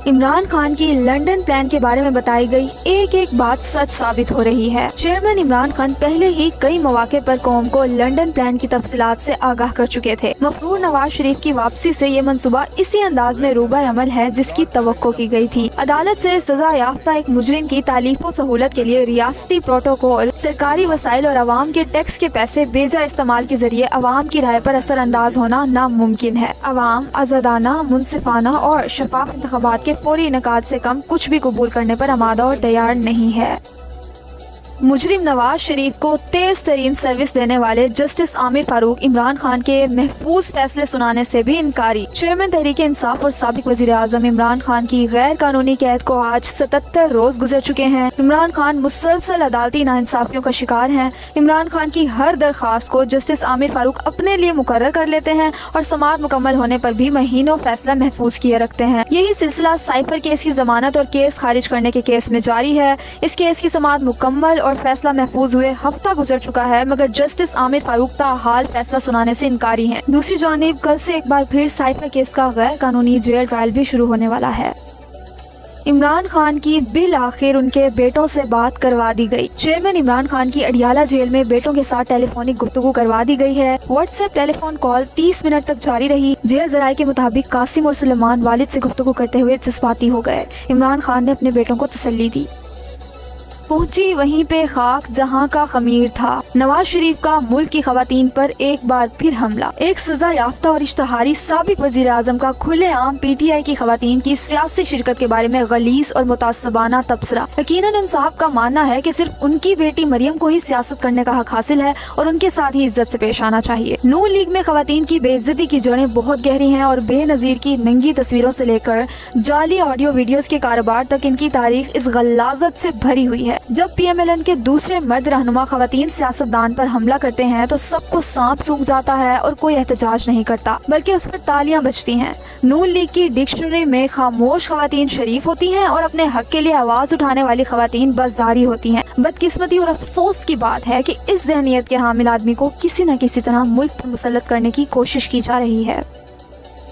عمران خان کی London plan کے بارے میں بتائی گئی ایک ایک بات سچ ثابت ہو رہی ہے۔ چیئرمین عمران خان پہلے ہی کئی مواقع پر قوم کو لندن پلان کی تفصیلات سے آگاہ کر چکے تھے۔ مفرور نواز شریف کی واپسی سے یہ منصوبہ اسی انداز میں روبہ عمل ہے جس کی توقع کی گئی تھی۔ عدالت سے سزا یافتہ ایک مجرم کی تالیف و سہولت کے لیے ریاستی پروٹوکول، سرکاری وسائل اور عوام کے ٹیکس کے پیسے بیجا استعمال کے ذریعے عوام کی رائے پر اثر انداز ہونا ناممکن ہے۔ عوام آزادانہ، منصفانہ اور شفاف انتخابات کے فوری انعقاد سے کم کچھ بھی قبول کرنے پر آمادہ اور تیار نہیں ہے۔ مجرم نواز شریف کو تیز ترین سروس دینے والے جسٹس عامر فاروق عمران خان کے محفوظ فیصلے سنانے سے بھی انکاری۔ چیئرمین تحریک انصاف اور سابق وزیر اعظم عمران خان کی غیر قانونی قید کو آج 77 روز گزر چکے ہیں۔ عمران خان مسلسل عدالتی ناانصافیوں کا شکار ہیں۔ عمران خان کی ہر درخواست کو جسٹس عامر فاروق اپنے لیے مقرر کر لیتے ہیں اور سماعت مکمل ہونے پر بھی مہینوں فیصلہ محفوظ کیے رکھتے ہیں۔ یہی سلسلہ سائفر کیس کی ضمانت اور کیس خارج کرنے کے کیس میں جاری ہے۔ اس کیس کی سماعت مکمل اور فیصلہ محفوظ ہوئے ہفتہ گزر چکا ہے، مگر جسٹس عامر فاروق تاحال فیصلہ سنانے سے انکاری ہیں۔ دوسری جانب کل سے ایک بار پھر سائفر کیس کا غیر قانونی جیل ٹرائل بھی شروع ہونے والا ہے۔ عمران خان کی بالآخر ان کے بیٹوں سے بات کروا دی گئی۔ چیئرمین عمران خان کی اڈیالہ جیل میں بیٹوں کے ساتھ ٹیلی فونک گفتگو کروا دی گئی ہے۔ واٹس ایپ ٹیلی فون کال 30 منٹ تک جاری رہی۔ جیل ذرائع کے مطابق قاسم اور سلیمان والد سے گفتگو کرتے ہوئے جذباتی ہو گئے۔ عمران خان نے اپنے بیٹوں کو تسلی دی۔ پہنچی وہیں پہ خاک جہاں کا خمیر تھا۔ نواز شریف کا ملک کی خواتین پر ایک بار پھر حملہ۔ ایک سزا یافتہ اور اشتہاری سابق وزیر اعظم کا کھلے عام پی ٹی آئی کی خواتین کی سیاسی شرکت کے بارے میں غلیظ اور متعصبانہ تبصرہ۔ یقیناً ان صاحب کا ماننا ہے کہ صرف ان کی بیٹی مریم کو ہی سیاست کرنے کا حق حاصل ہے اور ان کے ساتھ ہی عزت سے پیش آنا چاہیے۔ نون لیگ میں خواتین کی بے عزتی کی جڑیں بہت گہری ہیں اور بے نظیر کی ننگی تصویروں سے لے کر جعلی آڈیو ویڈیوز کے کاروبار تک ان کی تاریخ اس غلاظت سے بھری ہوئی ہے۔ جب پی ایم ایل این کے دوسرے مرد رہنما خواتین سیاستدان پر حملہ کرتے ہیں تو سب کو سانپ سونکھ جاتا ہے اور کوئی احتجاج نہیں کرتا بلکہ اس پر تالیاں بجتی ہیں۔ نون لیگ کی ڈکشنری میں خاموش خواتین شریف ہوتی ہیں اور اپنے حق کے لیے آواز اٹھانے والی خواتین بازاری ہوتی ہیں۔ بدقسمتی اور افسوس کی بات ہے کہ اس ذہنیت کے حامل آدمی کو کسی نہ کسی طرح ملک پر مسلط کرنے کی کوشش کی جا رہی ہے۔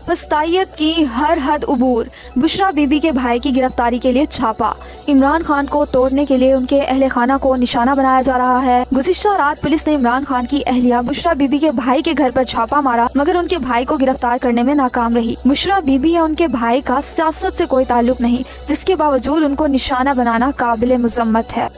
وسطیت کی ہر حد عبور، بشرا بی بی کے بھائی کی گرفتاری کے لیے چھاپا۔ عمران خان کو توڑنے کے لیے ان کے اہل خانہ کو نشانہ بنایا جا رہا ہے۔ گزشتہ رات پولیس نے عمران خان کی اہلیہ بشرا بی بی کے بھائی کے گھر پر چھاپا مارا مگر ان کے بھائی کو گرفتار کرنے میں ناکام رہی۔ بشرا بی بی یا ان کے بھائی کا سیاست سے کوئی تعلق نہیں، جس کے باوجود ان کو نشانہ بنانا قابل مذمت ہے۔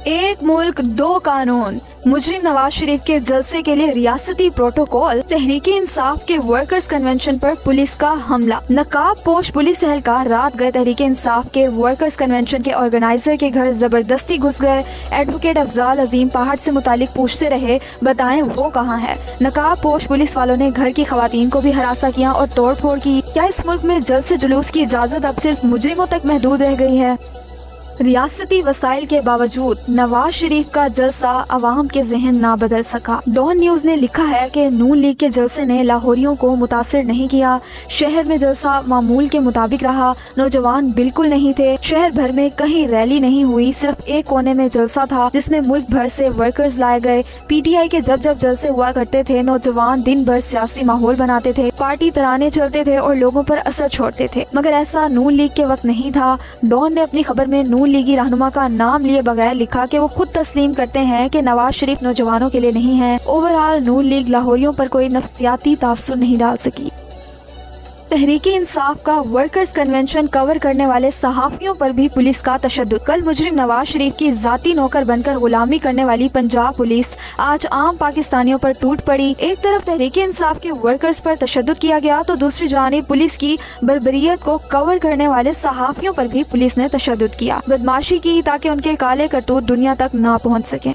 ایک ملک دو قانون، مجرم نواز شریف کے جلسے کے لیے ریاستی پروٹوکول، تحریک انصاف کے ورکرز کنونشن پر پولیس کا حملہ۔ نقاب پوش پولیس اہلکار رات گئے تحریک انصاف کے ورکرز کنونشن کے آرگنائزر کے گھر زبردستی گھس گئے۔ ایڈوکیٹ افضال عظیم پہاڑ سے متعلق پوچھتے رہے، بتائیں وہ کہاں ہے؟ نقاب پوش پولیس والوں نے گھر کی خواتین کو بھی ہراساں کیا اور توڑ پھوڑ کی۔ کیا اس ملک میں جلسے جلوس کی اجازت اب صرف مجرموں تک محدود رہ گئی ہے؟ ریاستی وسائل کے باوجود نواز شریف کا جلسہ عوام کے ذہن نہ بدل سکا۔ ڈان نیوز نے لکھا ہے کہ نون لیگ کے جلسے نے لاہوریوں کو متاثر نہیں کیا۔ شہر میں جلسہ معمول کے مطابق رہا، نوجوان بالکل نہیں تھے۔ شہر بھر میں کہیں ریلی نہیں ہوئی، صرف ایک کونے میں جلسہ تھا جس میں ملک بھر سے ورکرز لائے گئے۔ پی ٹی آئی کے جب جلسے ہوا کرتے تھے، نوجوان دن بھر سیاسی ماحول بناتے تھے، پارٹی ترانے چلتے تھے اور لوگوں پر اثر چھوڑتے تھے، مگر ایسا نون لیگ کے وقت نہیں تھا۔ ڈان نے اپنی خبر میں نون لیگی رہنما کا نام لیے بغیر لکھا کہ وہ خود تسلیم کرتے ہیں کہ نواز شریف نوجوانوں کے لیے نہیں ہے۔ اوورآل نون لیگ لاہوریوں پر کوئی نفسیاتی تاثر نہیں ڈال سکی۔ تحریک انصاف کا ورکرز کنونشن کور کرنے والے صحافیوں پر بھی پولیس کا تشدد۔ کل مجرم نواز شریف کی ذاتی نوکر بن کر غلامی کرنے والی پنجاب پولیس آج عام پاکستانیوں پر ٹوٹ پڑی۔ ایک طرف تحریک انصاف کے ورکرز پر تشدد کیا گیا تو دوسری جانب پولیس کی بربریت کو کور کرنے والے صحافیوں پر بھی پولیس نے تشدد کیا، بدماشی کی تاکہ ان کے کالے کرتوت دنیا تک نہ پہنچ سکیں۔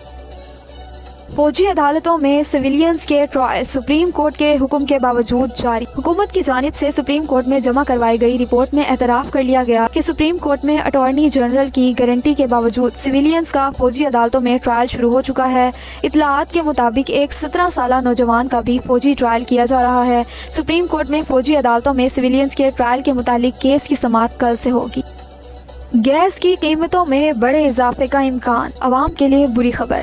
فوجی عدالتوں میں سویلینز کے ٹرائل سپریم کورٹ کے حکم کے باوجود جاری۔ حکومت کی جانب سے سپریم کورٹ میں جمع کروائی گئی رپورٹ میں اعتراف کر لیا گیا کہ سپریم کورٹ میں اٹارنی جنرل کی گارنٹی کے باوجود سویلینز کا فوجی عدالتوں میں ٹرائل شروع ہو چکا ہے۔ اطلاعات کے مطابق ایک 17 سالہ نوجوان کا بھی فوجی ٹرائل کیا جا رہا ہے۔ سپریم کورٹ میں فوجی عدالتوں میں سویلینز کے ٹرائل کے متعلق کیس کی سماعت کل سے ہوگی۔ گیس کی قیمتوں میں بڑے اضافے کا امکان، عوام کے لیے بری خبر۔